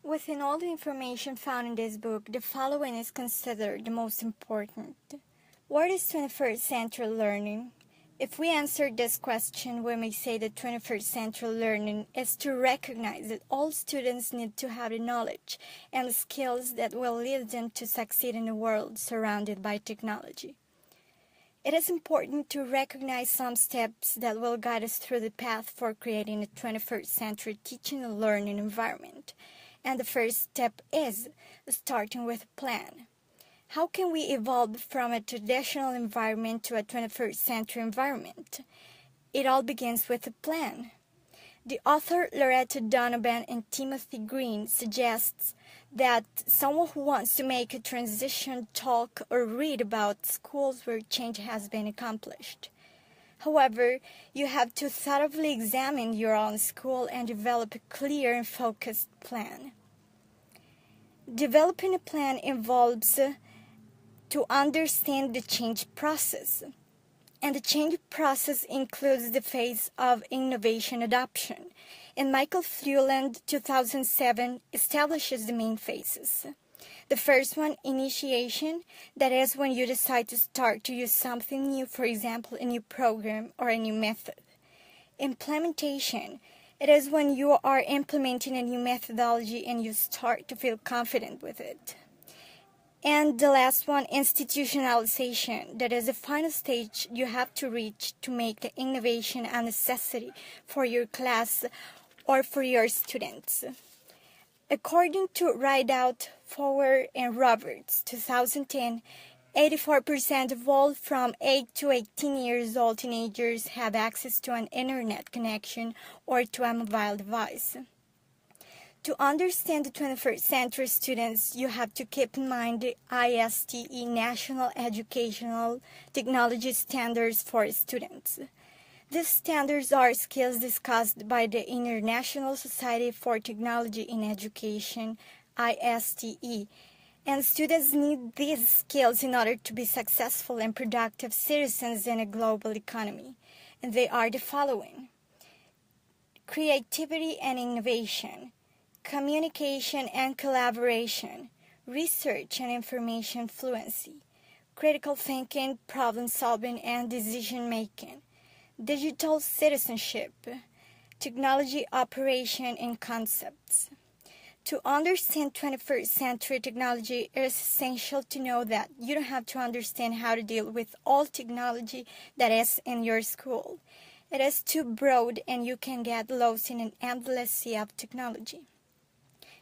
Within all the information found in this book, the following is considered the most important. What is 21st century learning? If we answer this question, we may say that 21st century learning is to recognize that all students need to have the knowledge and the skills that will lead them to succeed in a world surrounded by technology. It is important to recognize some steps that will guide us through the path for creating a 21st century teaching and learning environment. And the first step is starting with a plan. How can we evolve from a traditional environment to a 21st century environment? It all begins with a plan. The author Loretta Donovan and Timothy Green suggests that someone who wants to make a transition talk or read about schools where change has been accomplished. However, you have to thoroughly examine your own school and develop a clear and focused plan. Developing a plan involves to understand the change process. And the change process includes the phase of innovation adoption. And Michael Flueland, 2007, establishes the main phases. The first one, initiation, that is when you decide to start to use something new, for example, a new program or a new method. Implementation, it is when you are implementing a new methodology and you start to feel confident with it. And the last one, institutionalization, that is the final stage you have to reach to make the innovation a necessity for your class or for your students. According to Rideout, Fowler, and Roberts, 2010, 84% of all from 8 to 18 years old teenagers have access to an internet connection or to a mobile device. To understand the 21st century students, you have to keep in mind the ISTE National Educational Technology Standards for Students. These standards are skills discussed by the International Society for Technology in Education, ISTE, and students need these skills in order to be successful and productive citizens in a global economy. And they are the following: creativity and innovation, communication and collaboration, research and information fluency, critical thinking, problem solving and decision making, digital citizenship, technology operation and concepts. To understand 21st century technology, it is essential to know that you don't have to understand how to deal with all technology that is in your school. It is too broad and you can get lost in an endless sea of technology.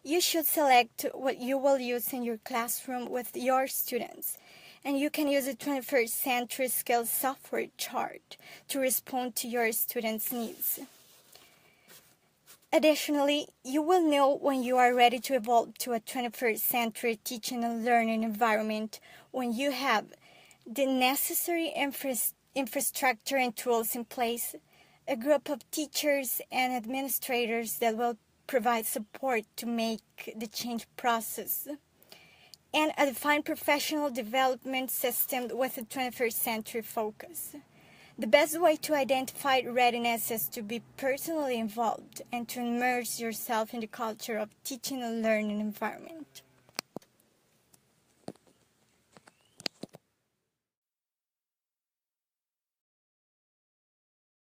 You should select what you will use in your classroom with your students, and you can use a 21st century skills software chart to respond to your students' needs. Additionally, you will know when you are ready to evolve to a 21st century teaching and learning environment when you have the necessary infrastructure and tools in place, a group of teachers and administrators that will provide support to make the change process, and a defined professional development system with a 21st century focus. The best way to identify readiness is to be personally involved and to immerse yourself in the culture of teaching and learning environment.